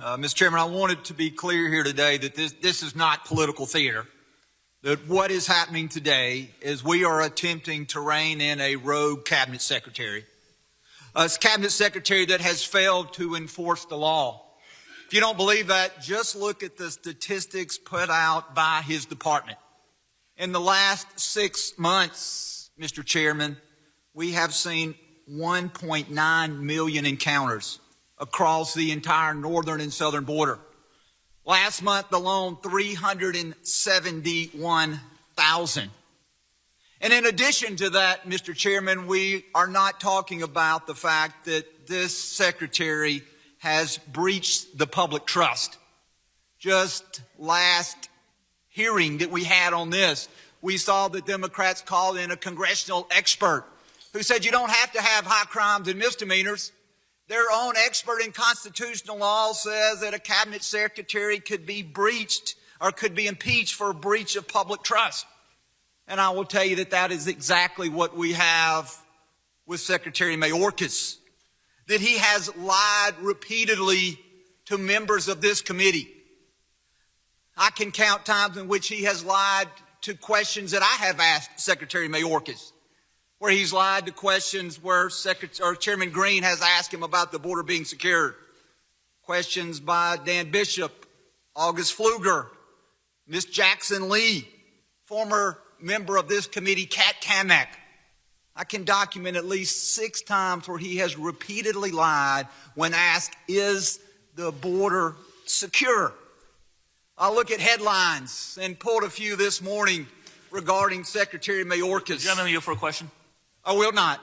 Mr. Chairman, I wanted to be clear here today that this is not political theater. That what is happening today is we are attempting to rein in a rogue cabinet secretary. A cabinet secretary that has failed to enforce the law. If you don't believe that, just look at the statistics put out by his department. In the last 6 months, Mr. Chairman, we have seen 1.9 million encounters across the entire northern and southern border. Last month alone, 371,000. And in addition to that, Mr. Chairman, we are not talking about the fact that this secretary has breached the public trust. Just last hearing that we had on this, we saw the Democrats call in a congressional expert who said you don't have to have high crimes and misdemeanors. Their own expert in constitutional law says that a cabinet secretary could be breached or could be impeached for a breach of public trust. And I will tell you that that is exactly what we have with Secretary Mayorkas, that he has lied repeatedly to members of this committee. I can count times in which he has lied to questions that I have asked Secretary Mayorkas, where he's lied to questions where Chairman Green has asked him about the border being secured. Questions by Dan Bishop, August Pfluger, Ms. Jackson Lee, former member of this committee, Kat Cammack. I can document at least 6 times where he has repeatedly lied when asked, is the border secure? I look at headlines and pulled a few this morning regarding Secretary Mayorkas. Gentleman, you for a question? I will not.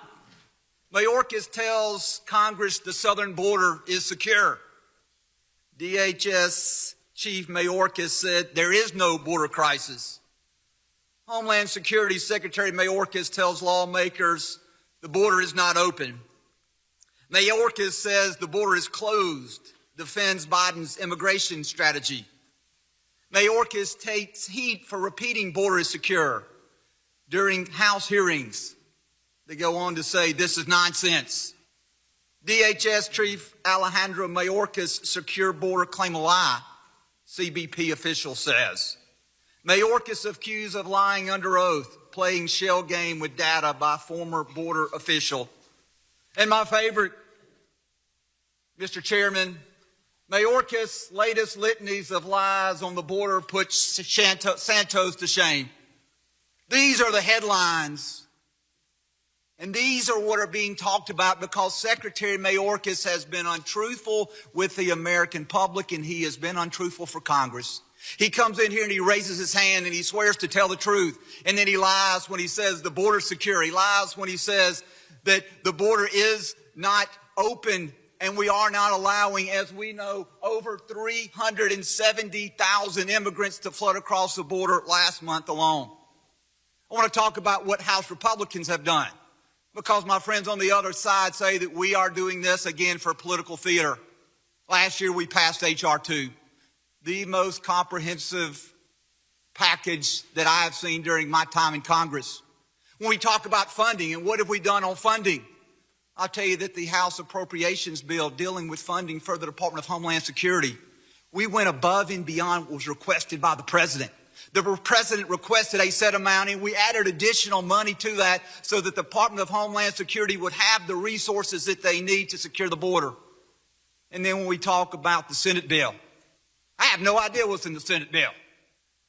Mayorkas tells Congress the southern border is secure. DHS Chief Mayorkas said there is no border crisis. Homeland Security Secretary Mayorkas tells lawmakers the border is not open. Mayorkas says the border is closed, defends Biden's immigration strategy. Mayorkas takes heat for repeating border is secure. During House hearings, they go on to say this is nonsense. DHS Chief Alejandro Mayorkas' secure border claim a lie, CBP official says. Mayorkas accused of lying under oath, playing shell game with data by former border official. And my favorite, Mr. Chairman, Mayorkas' latest litanies of lies on the border put Santos to shame. These are the headlines, and these are what are being talked about because Secretary Mayorkas has been untruthful with the American public, and he has been untruthful for Congress. He comes in here and he raises his hand and he swears to tell the truth. And then he lies when he says the border's secure. He lies when he says that the border is not open and we are not allowing, as we know, over 370,000 immigrants to flood across the border last month alone. I want to talk about what House Republicans have done because my friends on the other side say that we are doing this again for political theater. Last year we passed H.R. 2. The most comprehensive package that I have seen during my time in Congress. When we talk about funding and what have we done on funding, I'll tell you that the House Appropriations Bill dealing with funding for the Department of Homeland Security, we went above and beyond what was requested by the President. The President requested a set amount and we added additional money to that so that the Department of Homeland Security would have the resources that they need to secure the border. And then when we talk about the Senate bill, I have no idea what's in the Senate bill.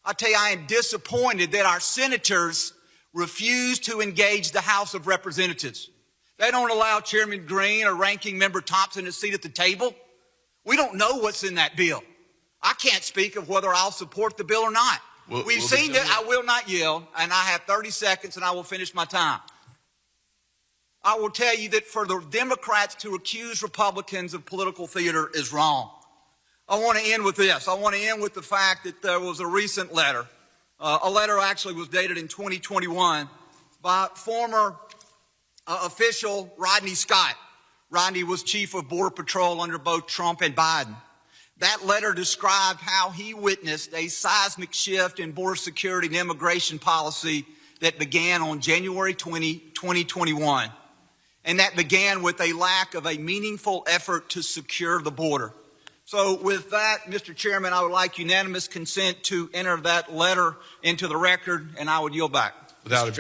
I'll tell you, I am disappointed that our senators refuse to engage the House of Representatives. They don't allow Chairman Green or Ranking Member Thompson a seat at the table. We don't know what's in that bill. I can't speak of whether I'll support the bill or not. We've seen that. I will not yield, and I have 30 seconds and I will finish my time. I will tell you that for the Democrats to accuse Republicans of political theater is wrong. I want to end with this. I want to end with the fact that there was a recent letter. A letter actually was dated in 2021 by former official Rodney Scott. Rodney was chief of Border Patrol under both Trump and Biden. That letter described how he witnessed a seismic shift in border security and immigration policy that began on January 20, 2021. And that began with a lack of a meaningful effort to secure the border. So with that, Mr. Chairman, I would like unanimous consent to enter that letter into the record, and I would yield back. Without objection.